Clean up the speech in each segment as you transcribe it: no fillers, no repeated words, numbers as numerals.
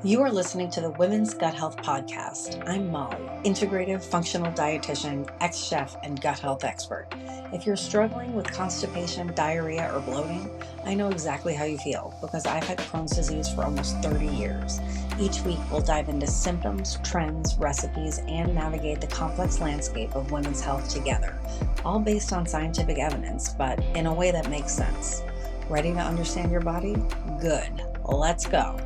You are listening to the Women's Gut Health Podcast. I'm Molly, integrative functional dietitian, ex-chef, and gut health expert. If you're struggling with constipation, diarrhea, or bloating, I know exactly how you feel because I've had Crohn's disease for almost 30 years. Each week, we'll dive into symptoms, trends, recipes, and navigate the complex landscape of women's health together, all based on scientific evidence, but in a way that makes sense. Ready to understand your body? Good. Let's go.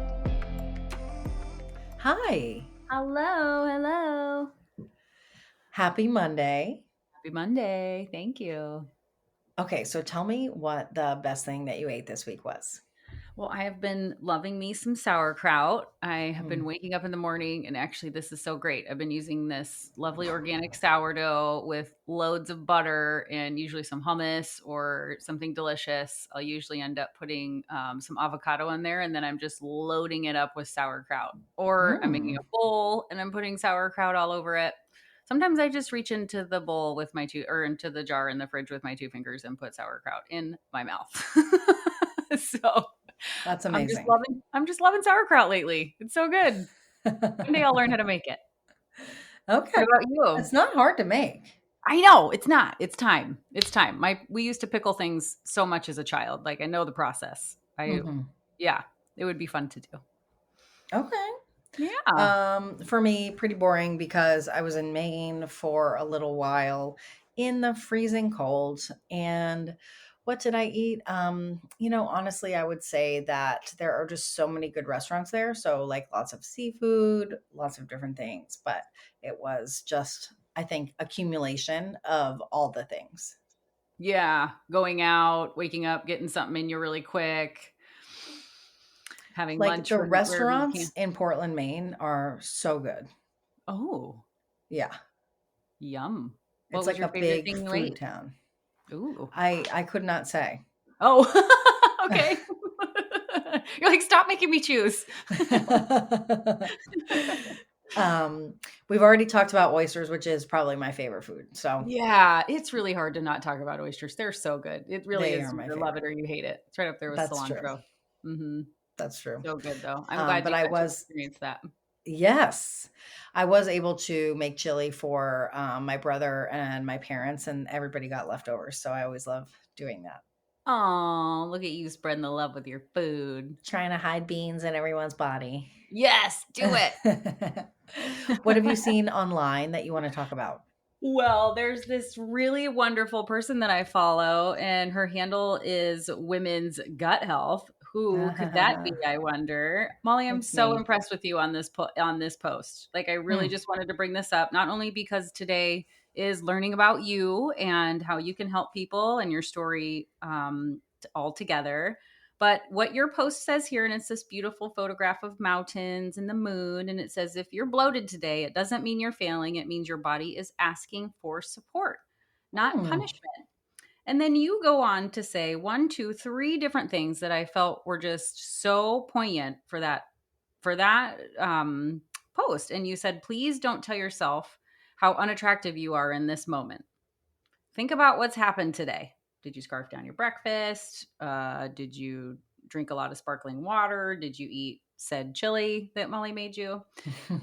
Hi. Hello. Happy Monday. Happy Monday. Thank you. Okay, so tell me what the best thing that you ate this week was. Well, I have been loving me some sauerkraut. I have been Mm. waking up in the morning, and actually, this is so great. I've been using this lovely organic sourdough with loads of butter and usually some hummus or something delicious. I'll usually end up putting some avocado in there, and then I'm just loading it up with sauerkraut. Or I'm making Mm. a bowl and I'm putting sauerkraut all over it. Sometimes I just reach into the bowl with my two, or into the jar in the fridge with my two fingers and put sauerkraut in my mouth. So That's I'm just amazing. loving sauerkraut lately. It's so good. One day I'll learn how to make it. Okay. What about you? It's not hard to make. I know it's not. It's time. It's time. We used to pickle things so much as a child. Like I know the process. Hmm. Yeah, it would be fun to do. Okay. Yeah. For me, pretty boring because I was in Maine for a little while in the freezing cold. And what did I eat? Honestly, I would say that there are just so many good restaurants there. So, like lots of seafood, lots of different things. But it was just, I think, accumulation of all the things. Yeah. Going out, waking up, getting something in you really quick, having Like lunch the wherever you can. restaurants in Portland, Maine are so good. Oh, Yeah. yum. What It's was like your a favorite big thing you food ate? town. Ooh. I could not say. Oh, okay. You're like, stop making me choose. um, we've already talked about oysters, which is probably my favorite food. So Yeah, it's really hard to not talk about oysters. They're so good. It really they is are my either love it favorite. or you hate it. It's right up there with That's true. cilantro. Hmm. That's true. So good though. I'm glad But you I got to was, experience that. yes, I was able to make chili for my brother and my parents, and everybody got leftovers. So I always love doing that. Oh, look at you spreading the love with your food. Trying to hide beans in everyone's body. Yes, do it. What have you seen online that you want to talk about? Well, there's this really wonderful person that I follow, and her handle is Women's Gut Health. Who could that be? I wonder. Molly, I'm It's so me. impressed with you on this post. Like, I really Hmm. just wanted to bring this up, not only because today is learning about you and how you can help people and your story all together, but what your post says here, and it's this beautiful photograph of mountains and the moon, and it says, if you're bloated today, it doesn't mean you're failing. It means your body is asking for support, not Hmm. punishment. And then you go on to say one, two, three different things that I felt were just so poignant for that post. And you said, please don't tell yourself how unattractive you are in this moment. Think about what's happened today. Did you scarf down your breakfast? Did you drink a lot of sparkling water? Did you eat said chili that Molly made you?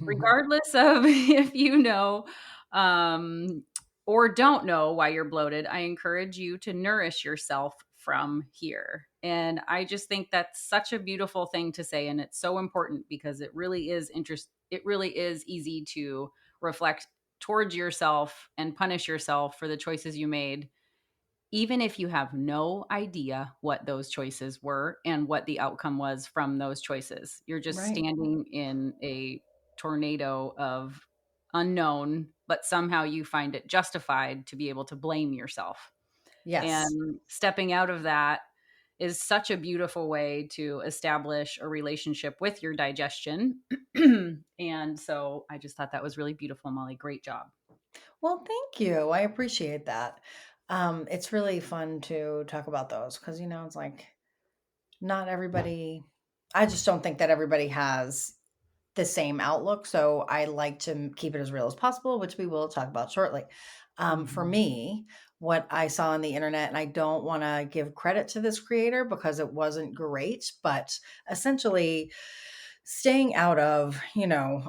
Regardless of if you know um, or don't know why you're bloated, I encourage you to nourish yourself from here. And I just think that's such a beautiful thing to say. And it's so important because it really is it really is easy to reflect towards yourself and punish yourself for the choices you made, even if you have no idea what those choices were and what the outcome was from those choices. You're just Right. standing in a tornado of unknown, but somehow you find it justified to be able to blame yourself. Yes. And stepping out of that is such a beautiful way to establish a relationship with your digestion. And so I just thought that was really beautiful, Molly. Great job. Well, thank you. I appreciate that. It's really fun to talk about those because, it's like not everybody, I just don't think that everybody has the same outlook. So I like to keep it as real as possible, which we will talk about shortly. For Mhm. me, what I saw on the internet, and I don't want to give credit to this creator because it wasn't great, but essentially, staying out of,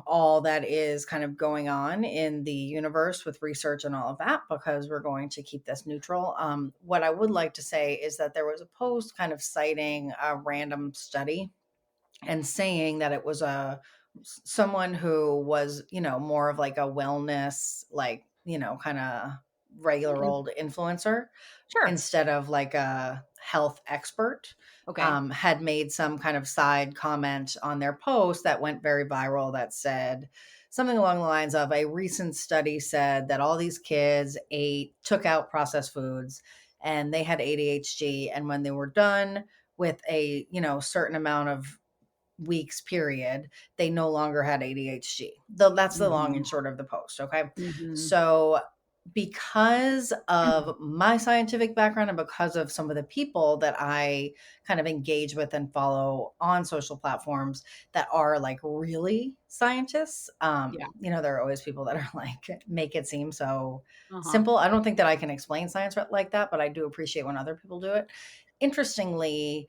all that is kind of going on in the universe with research and all of that, because we're going to keep this neutral. What I would like to say is that there was a post kind of citing a random study and saying that it was someone who was, more of like a wellness, like, kind of regular Mm, old influencer sure. instead of like a health expert, Okay. had made some kind of side comment on their post that went very viral that said something along the lines of, a recent study said that all these kids took out processed foods and they had ADHD. And when they were done with a, certain amount of weeks period, they no longer had ADHD. Though that's the long Mhm. and short of the post. Okay. Mhm. So because of my scientific background and because of some of the people that I kind of engage with and follow on social platforms that are like really scientists, Yeah. there are always people that are like, make it seem so Uh-huh. simple. I don't think that I can explain science like that, but I do appreciate when other people do it. Interestingly,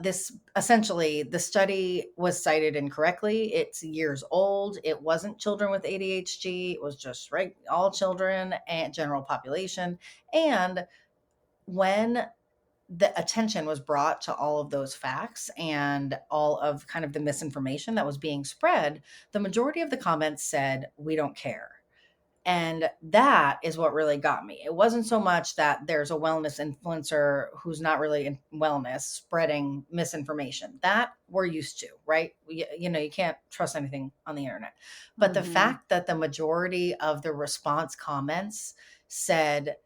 this essentially, the study was cited incorrectly. It's years old. It wasn't children with ADHD. It was just right, all children and general population. And when the attention was brought to all of those facts and all of kind of the misinformation that was being spread, the majority of the comments said, "We don't care." And that is what really got me. It wasn't so much that there's a wellness influencer who's not really in wellness spreading misinformation. That we're used to, right? You can't trust anything on the internet. But the Mhm. fact that the majority of the response comments said,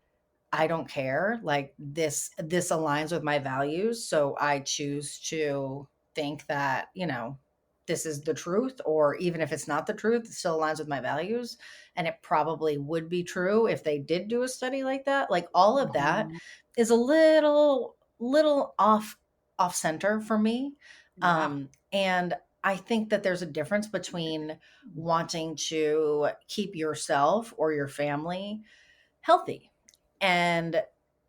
I don't care. Like this aligns with my values, so I choose to think that, this is the truth, or even if it's not the truth, it still aligns with my values. And it probably would be true if they did do a study like that. Like all of that Mhm. is a little off center for me. Yeah. And I think that there's a difference between wanting to keep yourself or your family healthy and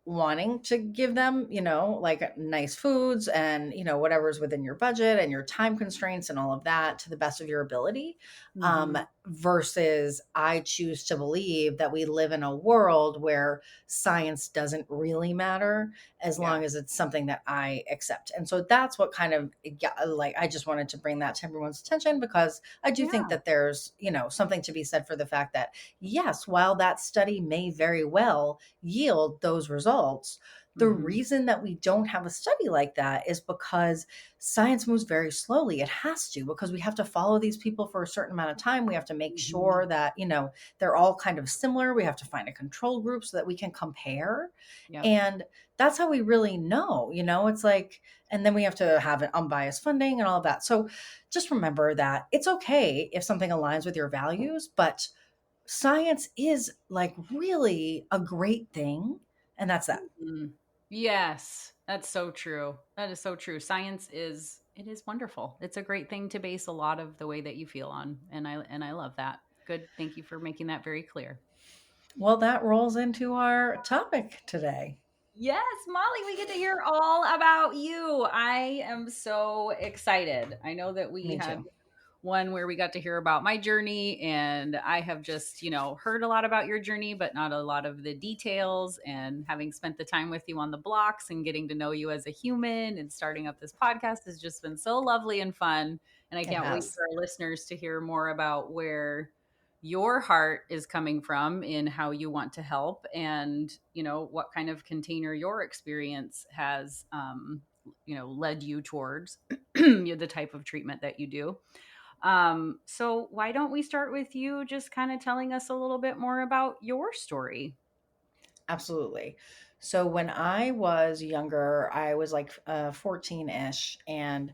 wanting to give them, like nice foods and, whatever's within your budget and your time constraints and all of that to the best of your ability. Mhm. Versus I choose to believe that we live in a world where science doesn't really matter as Yeah. long as it's something that I accept. And so that's what kind of, yeah, like, I just wanted to bring that to everyone's attention because I do think Yeah. that there's, something to be said for the fact that, yes, while that study may very well yield those results, the Mhm. reason that we don't have a study like that is because science moves very slowly. It has to, because we have to follow these people for a certain amount of time. We have to make Mhm. sure that, they're all kind of similar. We have to find a control group so that we can compare. Yep. And that's how we really know, it's like, and then we have to have an unbiased funding and all of that. So just remember that it's okay if something aligns with your values, but science is like really a great thing. And that's that. Mhm. Yes, that's so true. That is so true. Science is it is wonderful. It's a great thing to base a lot of the way that you feel on, and I love that. Good. Thank you for making that very clear. Well, that rolls into our topic today. Yes, Molly, we get to hear all about you. I am so excited. I know that we Me had too. one where we got to hear about my journey, and I have just, heard a lot about your journey, but not a lot of the details. And having spent the time with you on the blocks and getting to know you as a human and starting up this podcast has just been so lovely and fun. And I It can't wait has. for our listeners to hear more about where your heart is coming from in how you want to help, and what kind of container your experience has led you towards the type of treatment that you do. So why don't we start with you just kind of telling us a little bit more about your story? Absolutely. So when I was younger, I was like 14-ish, and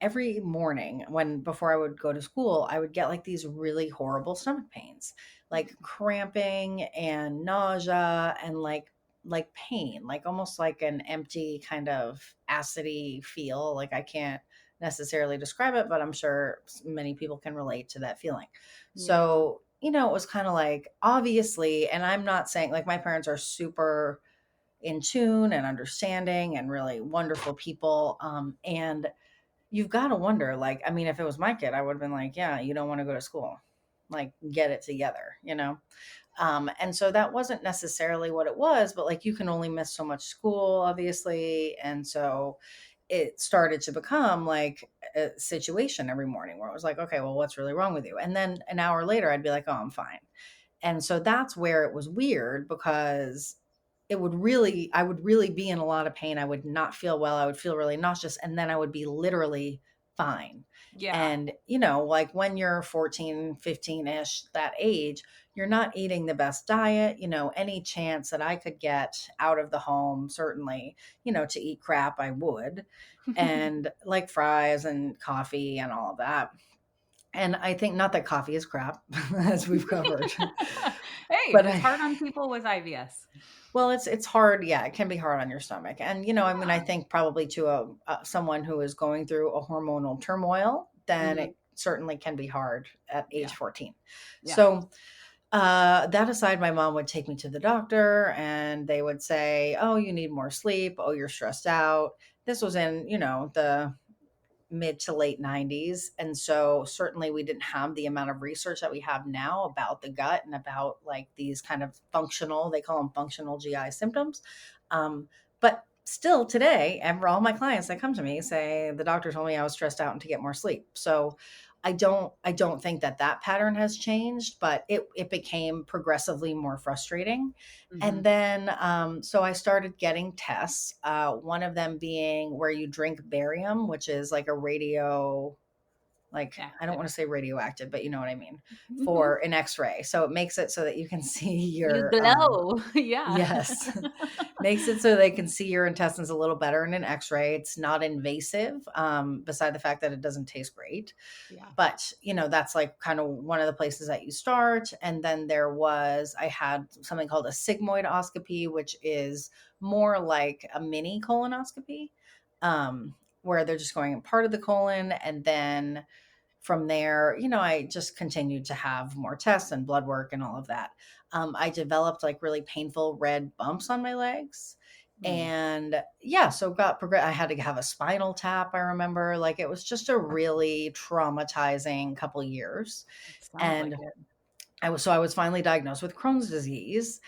every morning when before I would go to school, I would get like these really horrible stomach pains, like cramping and nausea and like pain, like almost like an empty kind of acidy feel. Like I can't necessarily describe it, but I'm sure many people can relate to that feeling. Yeah. So, it was kind of like, obviously, and I'm not saying, like, my parents are super in tune and understanding and really wonderful people. And you've got to wonder, like, I mean, if it was my kid, I would have been like, yeah, you don't want to go to school. Like, get it together, you know? And so that wasn't necessarily what it was, but like you can only miss so much school, obviously. And so it started to become like a situation every morning where it was like, okay, well, what's really wrong with you? And then an hour later, I'd be like, oh, I'm fine. And so that's where it was weird because I would really be in a lot of pain. I would not feel well. I would feel really nauseous. And then I would be literally fine. Yeah. And, you know, like when you're 14, 15 ish, that age, you're not eating the best diet. You know, any chance that I could get out of the home, certainly, you know, to eat crap, I would. And like fries and coffee and all of that. And I think not that coffee is crap, as we've covered, Hey, but it's hard on people with IBS. well, it's hard. Yeah, it can be hard on your stomach, and you know, I mean, I Yeah. think probably to a someone who is going through a hormonal turmoil, then Mhm. it certainly can be hard at age Yeah. 14. Yeah. So that aside, my mom would take me to the doctor, and they would say, "Oh, you need more sleep. Oh, you're stressed out." This was in, you know, the mid to late 90s. And so certainly we didn't have the amount of research that we have now about the gut and about like these kind of functional, they call them functional GI symptoms. But still today, and for all my clients that come to me say the doctor told me I was stressed out and to get more sleep. So I don't think that that pattern has changed, but it became progressively more frustrating. And Mhm. then, so I started getting tests, one of them being where you drink barium, which is like a radio, like, I don't Active. want to say radioactive, but you know what I mean, Mhm. for an x-ray. So it makes it so that you can see You your, glow. Yeah. yes, makes it so they can see your intestines a little better in an x-ray. It's not invasive, beside the fact that it doesn't taste great. Yeah. But you know, that's like kind of one of the places that you start. And then I had something called a sigmoidoscopy, which is more like a mini colonoscopy, where they're just going in part of the colon. And then from there, you know, I just continued to have more tests and blood work and all of that. I developed like really painful red bumps on my legs. Mm. And yeah, so I had to have a spinal tap. I remember, like, it was just a really traumatizing couple years. Sounds like And it. I was finally diagnosed with Crohn's disease.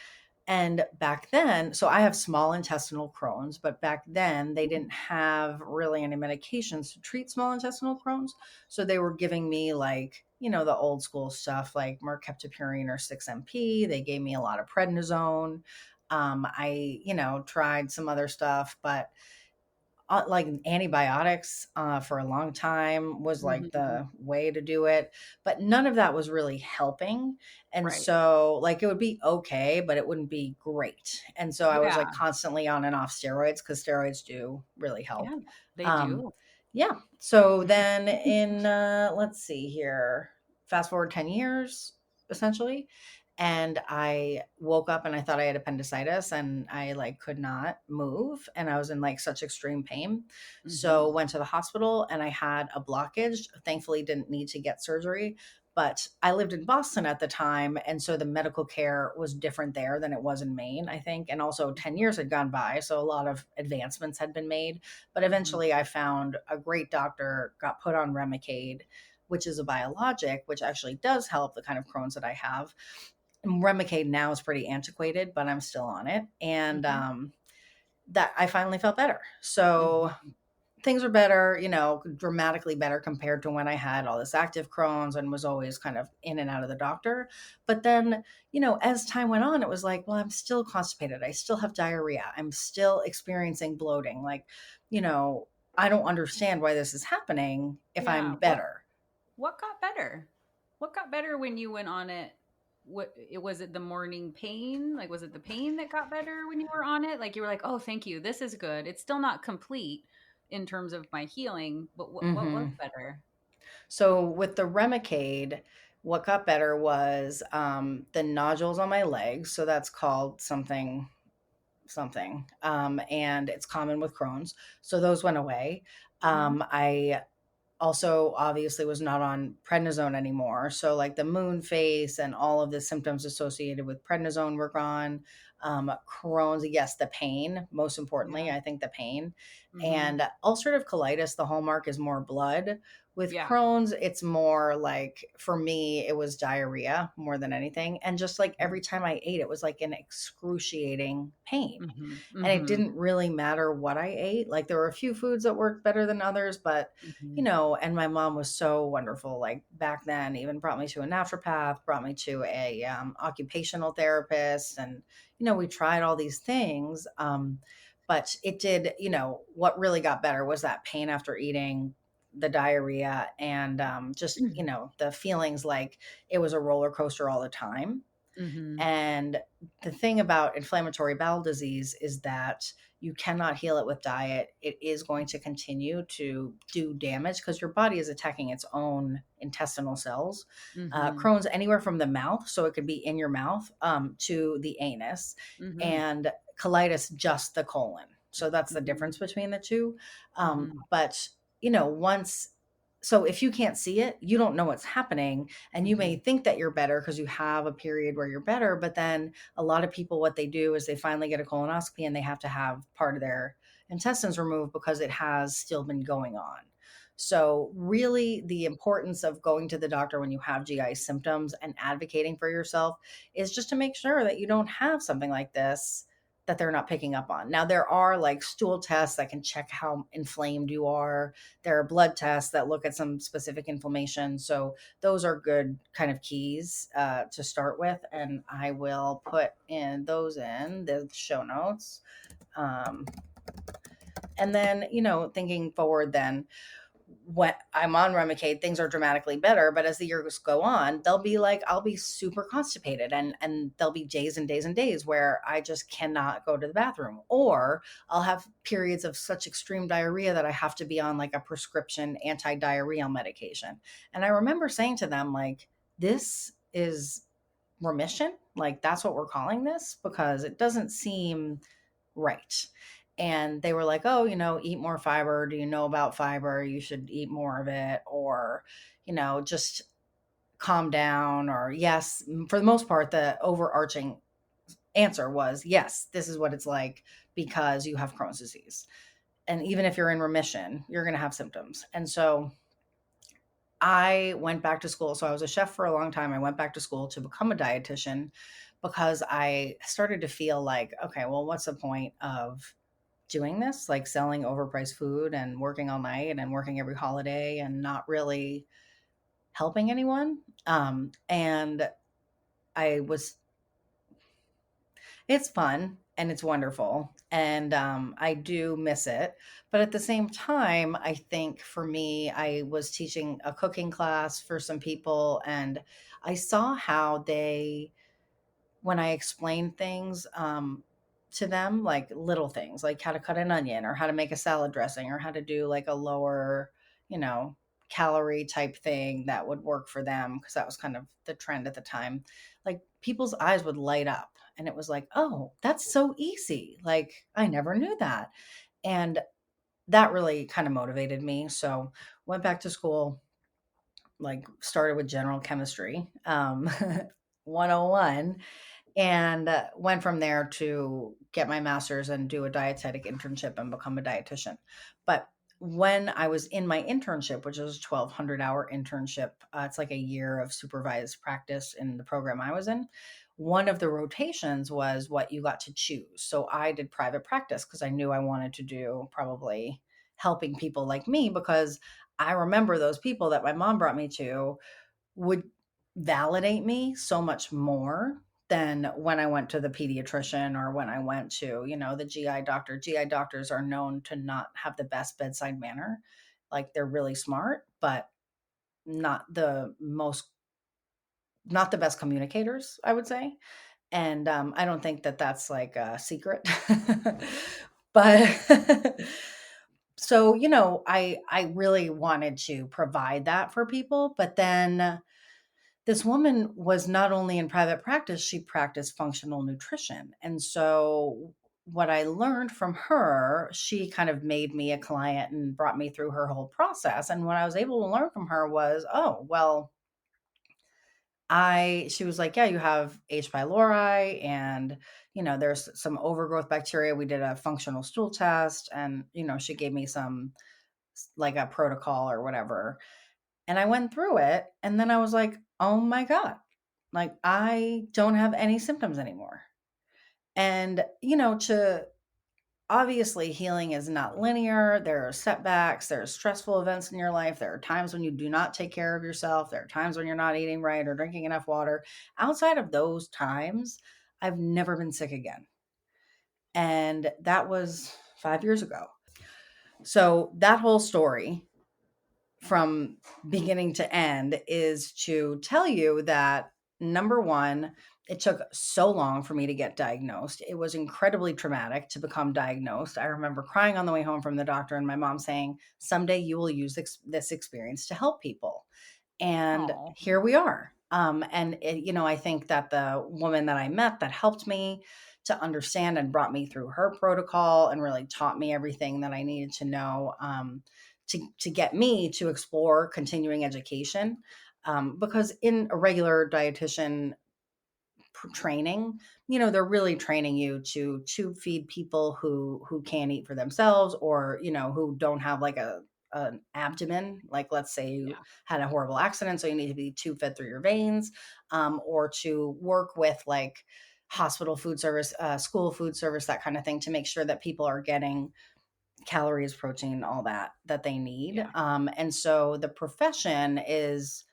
And back then, so I have small intestinal Crohn's, but back then they Mm. didn't have really any medications to treat small intestinal Crohn's. So they were giving me like, you know, the old school stuff like mercaptopurine or 6-MP. They gave me a lot of prednisone. I, you know, tried some other stuff, but like antibiotics for a long time was like Mhm. the way to do it, but none of that was really helping. And Right. so like it would be okay, but it wouldn't be great. And so I was like Yeah. constantly on and off steroids because steroids do really help. Yeah. They Um, do. yeah. So then in let's see here, fast forward 10 years essentially, and I woke up and I thought I had appendicitis and I like could not move and I was in like such extreme pain. So Mhm. went to the hospital and I had a blockage. Thankfully didn't need to get surgery, but I lived in Boston at the time and so the medical care was different there than it was in Maine, I think. And also 10 years had gone by, so a lot of advancements had been made, but Mhm. eventually I found a great doctor, got put on Remicade, which is a biologic, which actually does help the kind of Crohn's that I have. Remicade now is pretty antiquated, but I'm still on it. And Mhm. that I finally felt better. So Mhm. things are better, you know, dramatically better compared to when I had all this active Crohn's and was always kind of in and out of the doctor. But then, you know, as time went on, it was like, well, I'm still constipated. I still have diarrhea. I'm still experiencing bloating. Like, you know, I don't understand why this is happening if I'm Yeah. What better. what got better? What got better when you went on it? Was it the morning pain? Like was it the pain that got better when you were on it? Like you were like, "Oh, thank you. This is good. It's still not complete in terms of my healing, but what was Hmm. better?" So with the Remicade, what got better was the nodules on my legs. So that's called something, and it's common with Crohn's. So those went away. Mhm. I also obviously was not on prednisone anymore. So like the moon face and all of the symptoms associated with prednisone were gone. Crohn's, yes, the pain, most Yeah. importantly, I think the pain. Mhm. And ulcerative colitis, the hallmark is more blood. With Yeah. Crohn's, it's more like, for me, it was diarrhea more than anything. And just like Mhm. every time I ate, it was like an excruciating pain. Mhm. And it Mhm. didn't really matter what I ate. Like there were a few foods that worked better than others, but Mhm. and my mom was so wonderful. Like back then, even brought me to a naturopath, brought me to a occupational therapist, and we tried all these things. But it did, what really got better was that pain after eating, the diarrhea, and just the feelings like it was a roller coaster all the time. Mhm. And the thing about inflammatory bowel disease is that you cannot heal it with diet. It is going to continue to do damage because your body is attacking its own intestinal cells. Mhm. Crohn's anywhere from the mouth, so it could be in your mouth, to the anus, Mhm. and colitis just the colon. So that's the Mhm. difference between the two. Mhm. But once, so if you can't see it, you don't know what's happening, and you may Mhm. think that you're better because you have a period where you're better, but then a lot of people, what they do is they finally get a colonoscopy and they have to have part of their intestines removed because it has still been going on. So really, the importance of going to the doctor when you have GI symptoms and advocating for yourself is just to make sure that you don't have something like this that they're not picking up on. Now, there are like stool tests that can check how inflamed you are. There are blood tests that look at some specific inflammation. So those are good kind of keys to start with. And I will put in those in the show notes. Um, and then, thinking forward, then when I'm on Remicade, things are dramatically better. But as the years go on, they'll be like, I'll be super constipated, and there'll be days and days and days where I just cannot go to the bathroom, or I'll have periods of such extreme diarrhea that I have to be on like a prescription anti-diarrheal medication. And I remember saying to them, like, this is remission, like that's what we're calling this, because it doesn't seem right. And they were like, oh, eat more fiber. Do you know about fiber? You should eat more of it. Or, just calm down. Or, yes, for the most part, the overarching answer was, yes, this is what it's like because you have Crohn's disease. And even if you're in remission, you're going to have symptoms. And so I went back to school. So I was a chef for a long time. I went back to school to become a dietitian because I started to feel like, okay, well, what's the point of doing this? Like selling overpriced food and working all night and working every holiday and not really helping anyone. And I was It's fun and it's wonderful, and I do miss it. But at the same time, I think for me, I was teaching a cooking class for some people, and I saw how they, when I explained things to them, like little things, like how to cut an onion or how to make a salad dressing or how to do like a lower, you know, calorie type thing that would work for them, because that was kind of the trend at the time. Like people's eyes would light up, and it was like, oh, that's so easy. Like I never knew that. And that really kind of motivated me. So went back to school, like started with general chemistry, 101, and went from there to get my master's and do a dietetic internship and become a dietitian. But when I was in my internship, which was a 1,200-hour internship, it's like a year of supervised practice in the program I was in. One of the rotations was what you got to choose. So I did private practice because I knew I wanted to do probably helping people like me, because I remember those people that my mom brought me to would validate me so much more than when I went to the pediatrician or when I went to, the GI doctor. GI doctors are known to not have the best bedside manner. Like they're really smart, but not the most, not the best communicators, I would say. And I don't think that that's like a secret. But so, I really wanted to provide that for people, but then this woman was not only in private practice, she practiced functional nutrition. And so, what I learned from her, she kind of made me a client and brought me through her whole process. And what I was able to learn from her was, oh, well, she was like, yeah, you have H. pylori and, there's some overgrowth bacteria. We did a functional stool test and, she gave me some like a protocol or whatever. And I went through it and then I was like, oh my God, like I don't have any symptoms anymore. And, to obviously healing is not linear. There are setbacks, there are stressful events in your life. There are times when you do not take care of yourself. There are times when you're not eating right or drinking enough water. Outside of those times, I've never been sick again. And that was 5 years ago. So that whole story from beginning to end is to tell you that number one, it took so long for me to get diagnosed. It was incredibly traumatic to become diagnosed. I remember crying on the way home from the doctor and my mom saying, someday you will use this experience to help people. And Oh, here we are. I think that the woman that I met that helped me to understand and brought me through her protocol and really taught me everything that I needed to know, to get me to explore continuing education. Because in a regular dietitian training, they're really training you to tube feed people who can't eat for themselves, or who don't have like an abdomen. Like, let's say you yeah, had a horrible accident, so you need to be tube fed through your veins, or to work with like hospital food service, school food service, that kind of thing, to make sure that people are getting calories, protein, all that they need. yeah, And so the profession is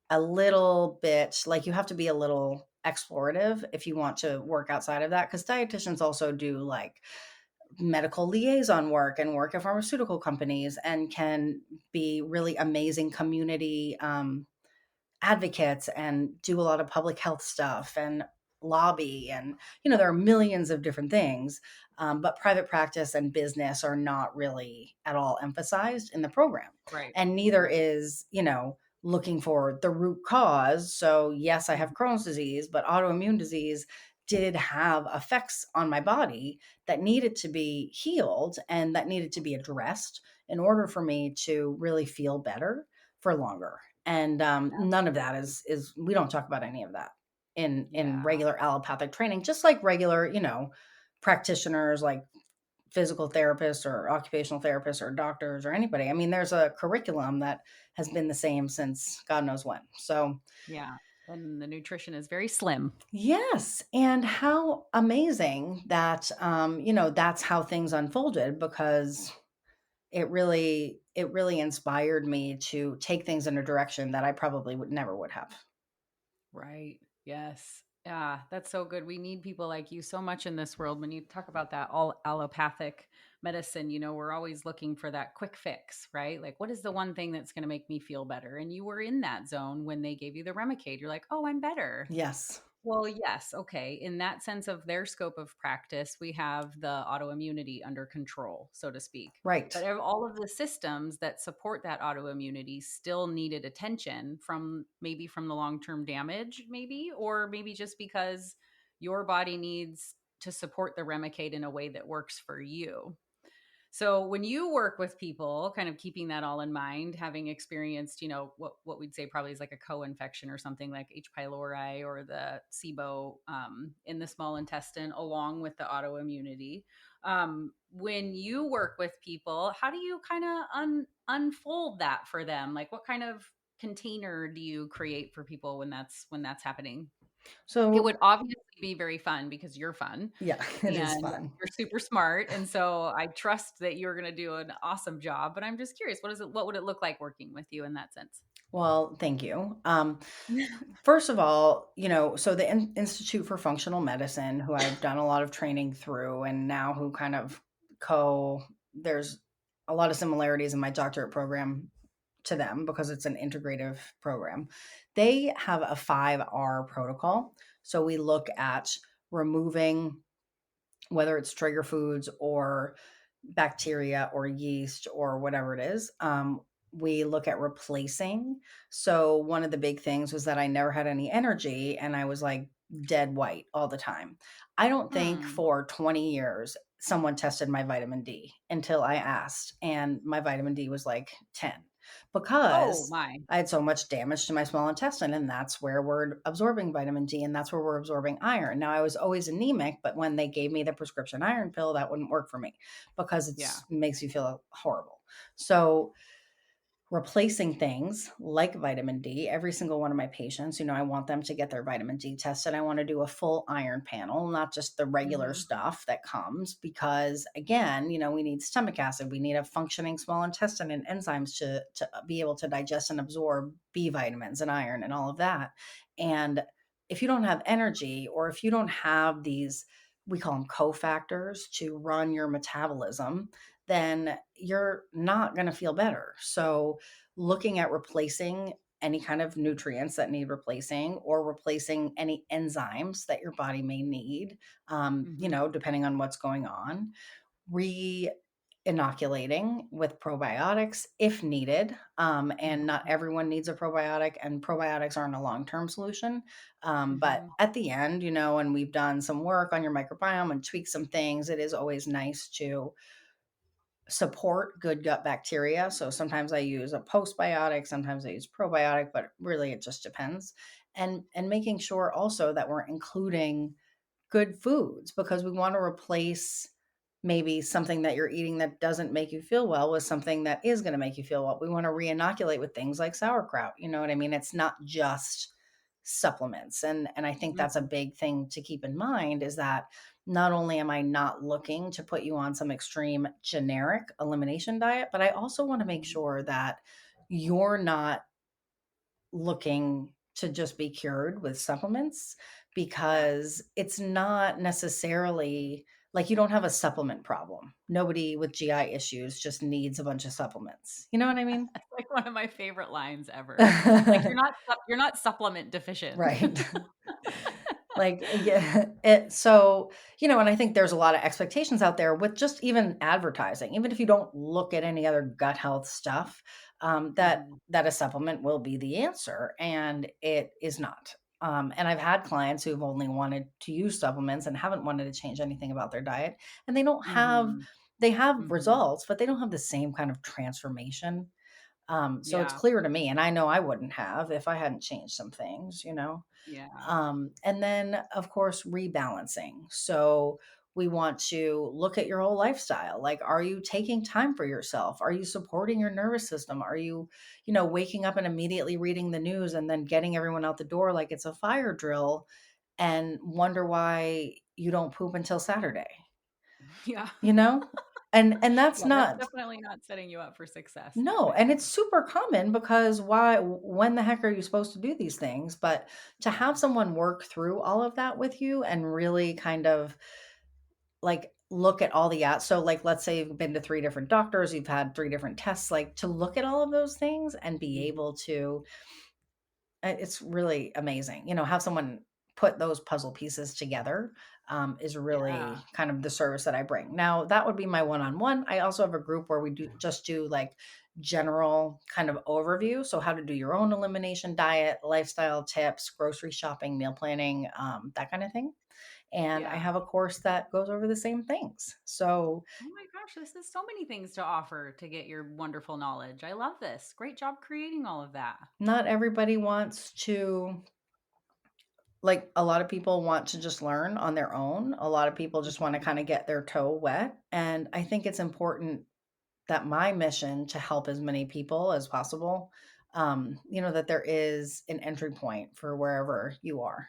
a little bit like, you have to be a little explorative if you want to work outside of that, because dietitians also do like medical liaison work and work at pharmaceutical companies and can be really amazing community advocates and do a lot of public health stuff and lobby. And there are millions of different things, but private practice and business are not really at all emphasized in the program. right, And neither right. is looking for the root cause. So yes, I have Mhm. Crohn's disease, but autoimmune disease did have effects on my body that needed to be healed and that needed to be addressed in order for me to really feel better for longer. And none of that is we don't talk about any of that in Yeah, regular allopathic training, just like regular, practitioners like physical therapists or occupational therapists or doctors or anybody. I mean, there's a curriculum that has been the same since God knows when. So, yeah. And the nutrition is very slim. yes, and how amazing that that's how things unfolded, because it really inspired me to take things in a direction that I probably would never would have. Right. Yes. Yeah, that's so good. We need people like you so much in this world. When you talk about that all allopathic medicine, we're always looking for that quick fix, right? Like, what is the one thing that's going to make me feel better? And you were in that zone when they gave you the Remicade. You're like, oh, I'm better. Yes. Well, yes, okay. In that sense of their scope of practice, we have the autoimmunity under control, so to speak. Right. But all of the systems that support that autoimmunity still needed attention from the long-term damage, maybe, or maybe just because your body needs to support the Remicade in a way that works for you. So when you work with people, kind of keeping that all in mind, having experienced, what we'd say probably is like a co-infection or something like H. pylori or the SIBO in the small intestine, along with the autoimmunity. When you work with people, how do you kind of unfold that for them? Like, what kind of container do you create for people when that's happening? It would So, obviously be very fun because you're fun yeah, it is and fun. you're super smart, and so I trust that you're gonna do an awesome job, but I'm just curious, what would it look like working with you in that sense? Well, thank you. First of all, so the Institute for Functional Medicine, who I've done a lot of training through, and now who kind of there's a lot of similarities in my doctorate program to them because it's an integrative program. They have a 5R protocol. So we look at removing, whether it's trigger foods or bacteria or yeast or whatever it is. We look at replacing. So one of the big things was that I never had any energy and I was like dead white all the time. I don't think Hmm. for 20 years someone tested my vitamin D until I asked, and my vitamin D was like 10. Oh because my. I had so much damage to my small intestine, and that's where we're absorbing vitamin D and that's where we're absorbing iron. Now, I was always anemic, but when they gave me the prescription iron pill, that wouldn't work for me because Yeah. it makes you feel horrible. So, replacing things like vitamin D. Every single one of my patients, I want them to get their vitamin D tested. I want to do a full iron panel, not just the regular Mhm. stuff that comes, because again, we need stomach acid, we need a functioning small intestine and enzymes to be able to digest and absorb B vitamins and iron and all of that. And if you don't have energy, or if you don't have these, we call them cofactors to run your metabolism, then you're not going to feel better. So, looking at replacing any kind of nutrients that need replacing, or replacing any enzymes that your body may need, Mhm. depending on what's going on, re inoculating with probiotics if needed. And not Mhm. everyone needs a probiotic, and probiotics aren't a long term solution. But Mhm. at the end, and we've done some work on your microbiome and tweaked some things, it is always nice to support good gut bacteria. So sometimes I use a postbiotic, sometimes I use probiotic, but really it just depends. And making sure also that we're including good foods, because we want to replace maybe something that you're eating that doesn't make you feel well with something that is going to make you feel well. We want to re-inoculate with things like sauerkraut. You know what I mean? It's not just supplements. And I think that's a Mhm. big thing to keep in mind, is that not only am I not looking to put you on some extreme generic elimination diet, but I also want to make Mhm. sure that you're not looking to just be cured with supplements, Yeah. because it's not necessarily like you don't have a supplement problem. Nobody with GI issues just needs a bunch of supplements. You know what I mean? That's like one of my favorite lines ever. Like, you're not supplement deficient. Right. Like, yeah, so, and I think there's a lot of expectations out there with just even advertising, even if you don't look at any other gut health stuff, that Mhm. a supplement will be the answer, and it is not. And I've had clients who've only wanted to use supplements and haven't wanted to change anything about their diet, and Mhm. they have Mhm. results, but they don't have the same kind of transformation. So it's Yeah. clear to me, and I know I wouldn't have if I hadn't changed some things. Yeah. And then, of course, rebalancing. So we want to look at your whole lifestyle. Like, are you taking time for yourself? Are you supporting your nervous system? Are you, waking up and immediately reading the news and then getting everyone out the door like it's a fire drill, and wonder why you don't poop until Saturday? Yeah. You know? And that's Yeah, that's not. definitely not setting you up for success. No, and it's super common, because when the heck are you supposed to do these things? But to have someone work through all of that with you and really kind of like look at all the so like let's say you've been to three different doctors, you've had three different tests, like to look at all of those things and be Mhm. able to, it's really amazing. Have someone put those puzzle pieces together, is Yeah. really kind of the service that I bring. Now, that would be my one-on-one. I also have a group where we do like general kind of overview. So how to do your own elimination diet, lifestyle tips, grocery shopping, meal planning, that kind of thing. And I Yeah. have a course that goes over the same things. So Oh my gosh, this is so many things to offer to get your wonderful knowledge. I love this. Great job creating all of that. not everybody wants to, like, a lot of people want to just learn on their own. A lot of people just want to Mhm. kind of get their toe wet. And I think it's important that my mission to help as many people as possible, that there is an entry point for wherever you are.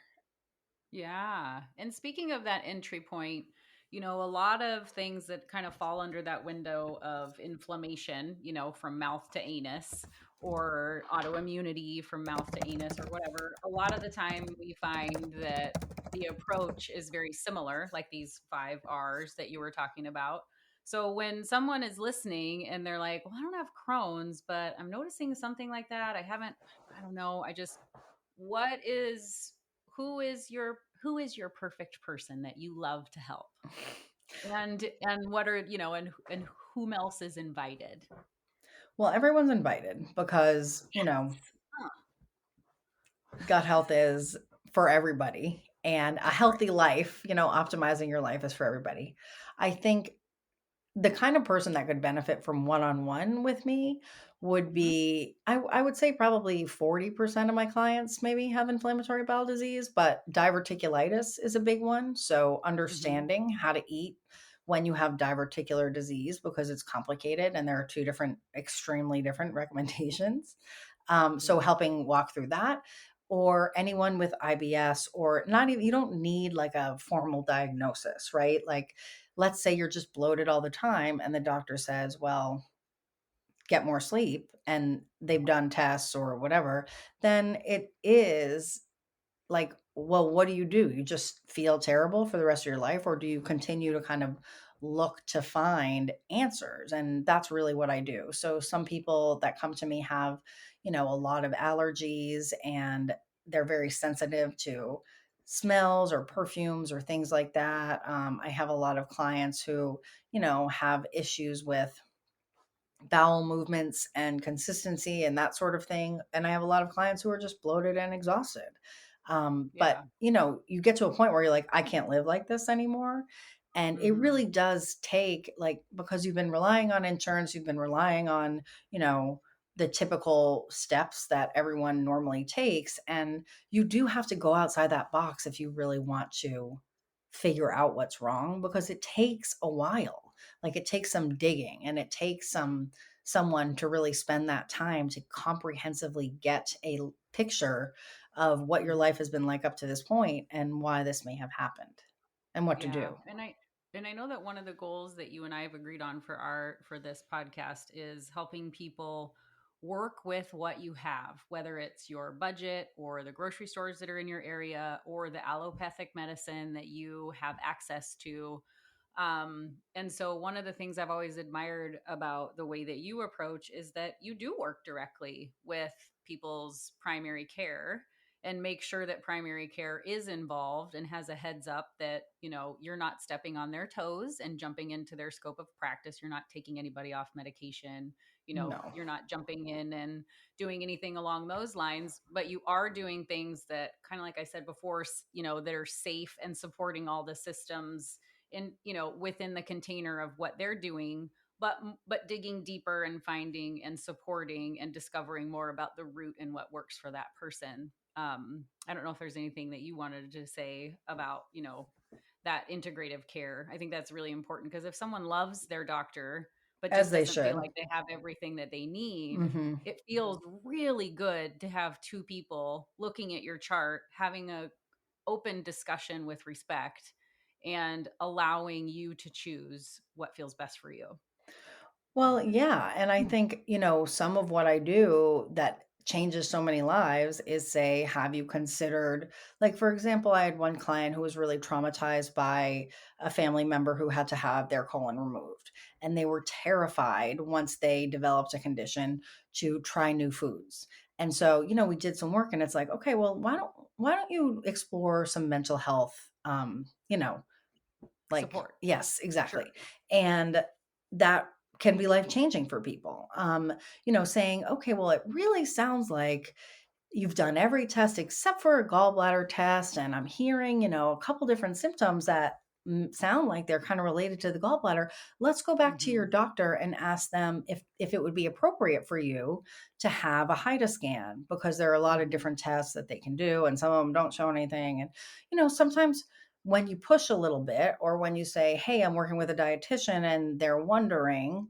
Yeah. And speaking of that entry point, a lot of things that kind of fall under that window of inflammation, from mouth to anus, or autoimmunity from mouth to anus, or whatever. A lot of the time we find that the approach is very similar, like these 5 R's that you were talking about. So when someone is listening and they're like, well, I don't have Crohn's, but I'm noticing something like that. I don't know. What is who is your perfect person that you love to help, and what are and whom else is invited? Well, everyone's invited, because, Huh, gut health is for everybody, and a right. healthy life, optimizing your life is for everybody. I think the kind of person that could benefit from one-on-one with me would Mhm, be I would say probably 40% of my clients maybe have inflammatory bowel disease, but diverticulitis is a big one. So mhm, understanding how to eat when you have diverticular disease because it's complicated and there are two different extremely different recommendations. So yeah, helping walk through that or anyone with IBS or not even you don't need like a formal diagnosis, right? Like let's say you're just bloated all the time and the doctor says, well, get more sleep and they've done tests or whatever, then it is like, well, what do? You just feel terrible for the rest of your life, or do you continue to kind of look to find answers? And that's really what I do. So some people that come to me have, a lot of allergies and they're very sensitive to smells or perfumes or things like that. I have a lot of clients who, have issues with bowel movements and consistency and that sort of thing. And I have a lot of clients who are just bloated and exhausted. But yeah, you get to a point where you're like, I can't live like this anymore. And it mhm, really does take like because you've been relying on insurance, you've been relying on, the typical steps that everyone normally takes. And you do have to go outside that box if you really want to figure out what's wrong because it takes a while. Like it takes some digging and it takes someone to really spend that time to comprehensively get a picture of what your life mhm. has been like up to this point and why this may have happened and what to Yeah, do. and I know that one of the goals that you and I have agreed on for this podcast is helping people work with what you have, whether it's your budget or the grocery stores that are in your area or the allopathic medicine that you have access to. And so one of the things I've always admired about the way that you approach is that you do work directly with people's primary care and make sure that primary care is involved and has a heads up that you're not stepping on their toes and jumping into their scope of practice. You're not taking anybody off medication. No. You're not jumping in and doing anything along those lines, but you are doing things that, kind of like I said before, that are safe and supporting all the systems in within the container of what they're doing, but digging deeper and finding and supporting and discovering more about the root and what works for that person. I don't know if there's anything that you wanted to say about that integrative care. I think that's really important because if someone loves their doctor but As just they doesn't feel should. like they have everything that they need, Hmm. it feels really good to have two people looking at your chart, having a open discussion with respect, and allowing you to choose what feels best for you. Well, yeah. And I think, some of what I do that changes so many lives is say, have you considered, like, for example, I had one client who was really traumatized by a family member who had to have their colon removed. And they were terrified once they developed a condition to try new foods. And so, we did some work and it's like, okay, well, why don't you explore some mental health like, Support. yes, Sure. exactly. And that can be life changing for people. Saying, okay, well, it really sounds like you've done every test except for a gallbladder test. And I'm hearing, a couple different symptoms that sound like they're kind of related to the gallbladder. Let's go back to your Hmm. doctor and ask them if it would be appropriate for you to have a HIDA scan because there are a lot of Hmm. different tests that they can do and some of them don't show anything. And, sometimes when you push a little bit or when you say, hey, I'm working with a dietitian and they're wondering,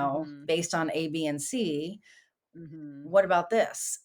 Hmm. based on A, B, and C, Hmm. what about this?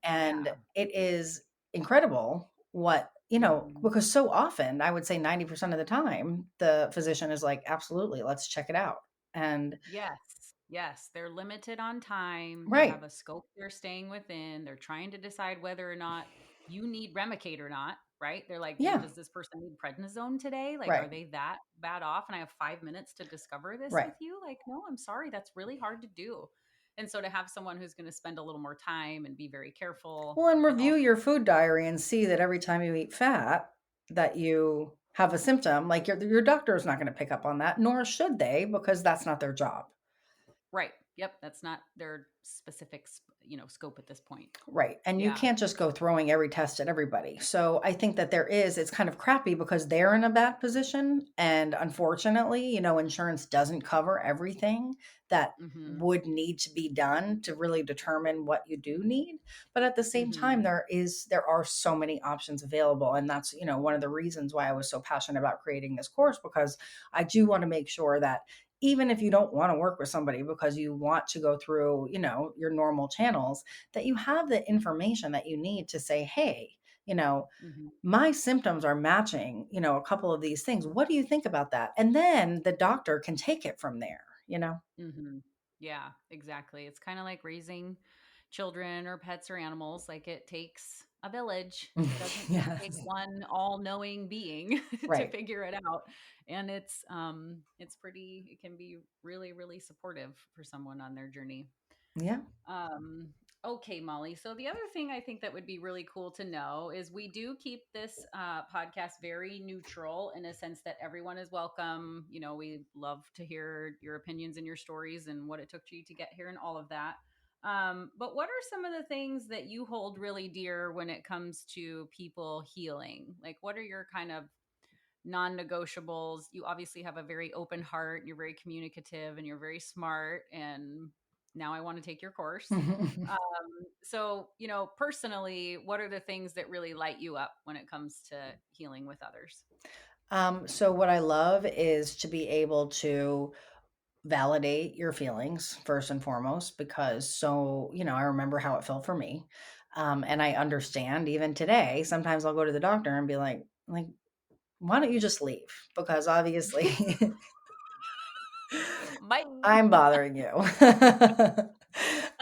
And Yeah. it is incredible what, Hmm. because so often I would say 90% of the time, the physician is like, absolutely, let's check it out. And Yes. Yes. They're limited on time. They have right. a scope they're staying within. They're trying to decide whether or not you need Remicade or not, right? They're like, Yeah. does this person need prednisone today? Like, are Right. they that bad off? And I have 5 minutes to discover this Right. with you? Like, no, I'm sorry. That's really hard to do. And so to have someone who's going to spend a little more time and be very careful Well, and and review also, your food diary and see that every time you eat fat, that you have a symptom, like your doctor is not going to pick up on that, nor should they, because that's not their job. right. Yep, that's not their specific, scope at this point. Right. And you Yeah. can't just go throwing every test at everybody. So I think that it's kind of crappy because they're in a bad position. And unfortunately, insurance doesn't cover everything that Mhm. would need to be done to really determine what you do need. But at the same time, Mhm. there are so many options available. And that's, one of the reasons why I was so passionate about creating this course, because I do want to make sure that even if you don't want to work with somebody because you want to go through, your normal channels, that you have the information that you need to say, hey, Mhm. my symptoms are matching, a couple of these things. What do you think about that? And then the doctor can take it from there. Mhm. Yeah, exactly. It's kind of like raising children or pets or animals. Like it takes a village. It doesn't just take Yes. one all-knowing being to Right. figure it out. And it's pretty it can be really really supportive for someone on their journey. Yeah. Um, okay, Molly. So the other thing I think that would be really cool to know is we do keep this podcast very neutral in a sense that everyone is welcome. We love to hear your opinions and your stories and what it took you to get here and all of that. But what are some of the things that you hold really dear when it comes to people healing? Like, what are your kind of non-negotiables? You obviously have a very open heart, you're very communicative, and you're very smart, and now I want to take your course. um, so personally, what are the things that really light you up when it comes to healing with others? So what I love is to be able to validate your feelings first and foremost, because I remember how it felt for me. And I understand even today, sometimes I'll go to the doctor and be like, why don't you just leave? Because obviously Bye. I'm bothering you.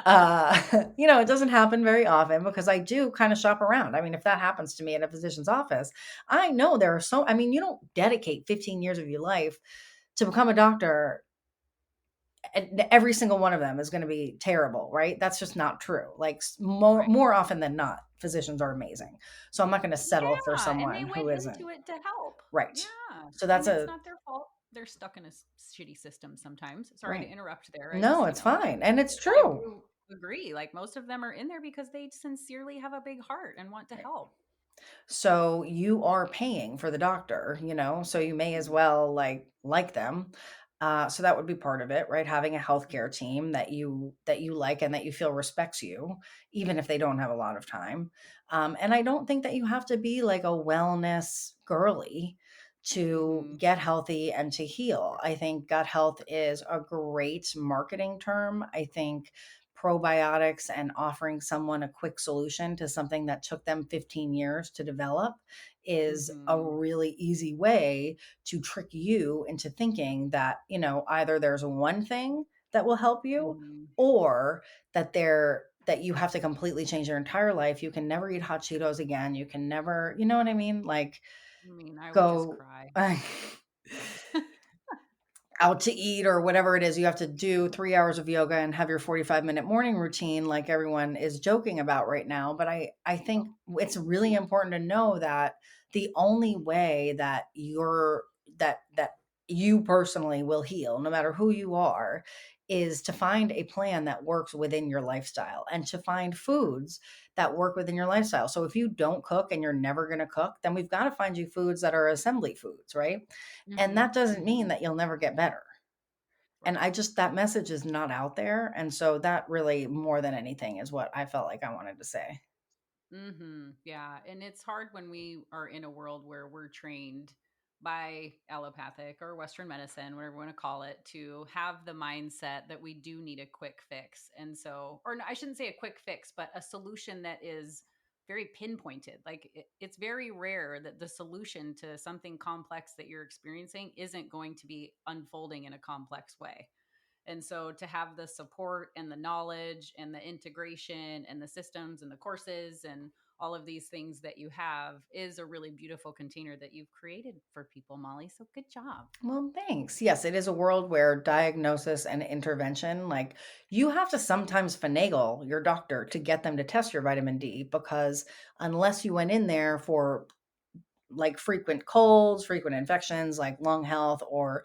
It doesn't happen very often because I do kind of shop around. I mean, if that happens to me at a physician's office, I know you don't dedicate 15 years of your life to become a doctor, and every single one of them is going to be terrible, right? That's just not true. Like Right. more often than not, physicians are amazing. So I'm not going to settle for Yeah, and they someone who went isn't. into it to help. Right. Yeah, So and that's it's a not their fault. They're stuck in a shitty system sometimes. Sorry to right. interrupt there. I No, just, it's fine. And it's I true. do agree. Like most of them are in there because they sincerely have a big heart and want to Right. help. So you are paying for the doctor, so you may as Mhm. well like them. So that would be part of it, right? Having a healthcare team that you like and that you feel respects you, even if they don't have a lot of time. And I don't think that you have to be like a wellness girly to Mhm. get healthy and to heal. I think gut health is a great marketing term. I think probiotics and offering someone a quick solution to something that took them 15 years to develop is a Mhm. really easy way to trick you into thinking that, either there's one thing that will help you, Mhm. or that you have to completely change your entire life. You can never eat hot Cheetos again. You can never, you know what I mean? Like I mean, I would just go cry. out to eat or whatever it is, you have to do 3 hours of yoga and have your 45-minute morning routine like everyone is joking about right now. But I think it's really important to know that the only way that you personally will heal, no matter who you are, is to find a plan that works within your lifestyle and to find foods that work within your lifestyle. So if you don't cook and you're never going to cook, then we've got to find you foods that are assembly foods, right? And Mhm. that doesn't mean Mhm. that you'll never get better. And Right. that message is not out there. And so that really, more than anything, is what I felt like I wanted to say. Yeah. And it's hard when we are in a world where we're trained by allopathic or Western medicine, whatever you want to call it, to have the mindset that we do need a quick fix. And so, or no, I shouldn't say a quick fix, but a solution that is very pinpointed. Like it's very rare that the solution to something complex that you're experiencing isn't going to be unfolding in a complex way. And so to have the support and the knowledge and the integration and the systems and the courses and all of these things that you have is a really beautiful container that you've created for people, Molly. So good job. Well, thanks. Yes, it is a world where diagnosis and intervention, like you have to sometimes finagle your doctor to get them to test your vitamin D, because unless you went in there for like frequent colds, frequent infections like lung health or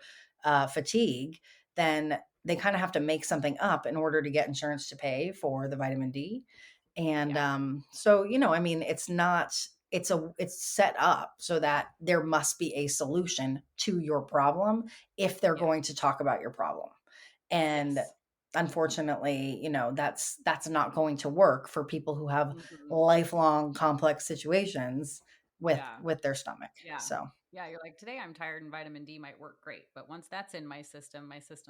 fatigue, then they kind of have to make something up in order to get insurance to pay for the vitamin D. And Yeah. so, I mean, it's set up so that there must be a solution to your problem if they're Yeah. going to talk about your problem. And Yes. unfortunately, that's not going to work for people who have Mhm. lifelong complex situations with Yeah. their stomach. Yeah. So, Yeah, you're like, today I'm tired and vitamin D might work great. But once that's in my system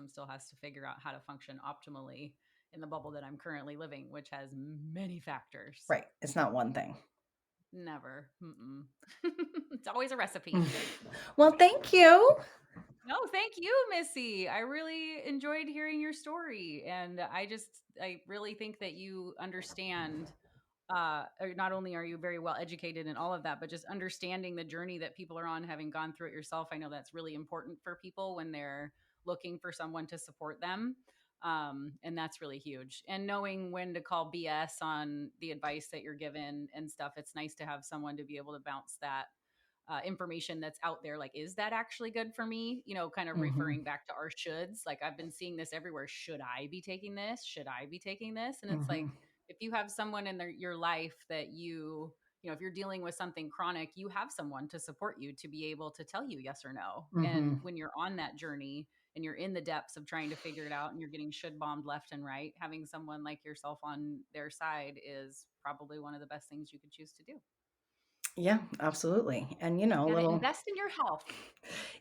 still has to figure out how to function optimally in the bubble that I'm currently living, which has many factors. right, it's not one thing. Never. Mm-mm. It's always a recipe. Well, thank you. No, thank you, Missy. I really enjoyed hearing your story. And I really think that you understand or not only are you very well educated in all of that, but just understanding the journey that people are on, having gone through it yourself. I know that's really important for people when they're looking for someone to support them. And that's really huge. And knowing when to call BS on the advice that you're given and stuff, it's nice to have someone to be able to bounce that information that's out there. Like, is that actually good for me? Kind of Hmm. referring back to our shoulds. Like, I've been seeing this everywhere. Should I be taking this? Should I be taking this? And it's like, Hmm. if you have someone in your life that if you're dealing with something chronic, you have someone to support you to be able to tell you yes or no. And Hmm. when you're on that journey and you're in the depths of trying to figure it out and you're getting should bombed left and right, having someone like yourself on their side is probably one of the best things you could choose to do. Yeah, absolutely. And a You got to little, invest in your health.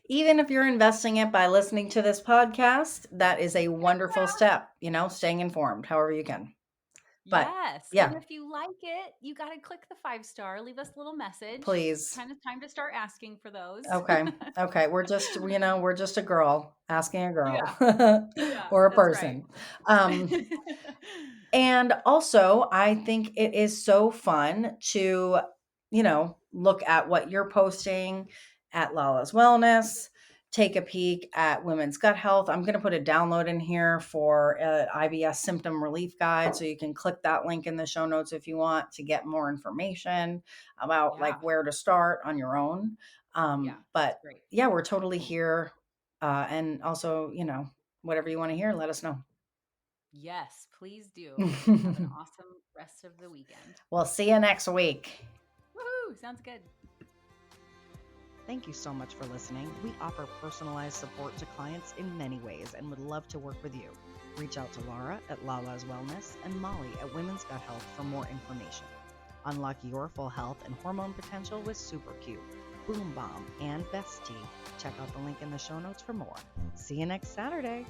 even if you're investing it by listening to this podcast, that is a wonderful Yeah. step, staying informed however you can. But Yes. And yeah, if you like it, you got to click the 5-star, leave us a little message. It's please. kind of time to start asking for those. Okay. Okay. We're just a girl asking a girl Yeah. Yeah. or a That's right. person. Um, And also, I think it is so fun to, look at what you're posting at Lala's Wellness, take a peek at Women's Gut Health. I'm going to put a download in here for IBS symptom relief guide. So you can click that link in the show notes if you want to get more information about like Yeah. where to start on your own. Yeah. It's But great. yeah, we're totally here. And also, whatever you want to hear, let us know. Yes, please do. Have an awesome rest of the weekend. We'll see you next week. Woohoo! Sounds good. Thank you so much for listening. We offer personalized support to clients in many ways and would love to work with you. Reach out to Lara at Lala's Wellness and Molly at Women's Gut Health for more information. Unlock your full health and hormone potential with Super Q, Boom Bomb, and Best Tea. Check out the link in the show notes for more. See you next Saturday.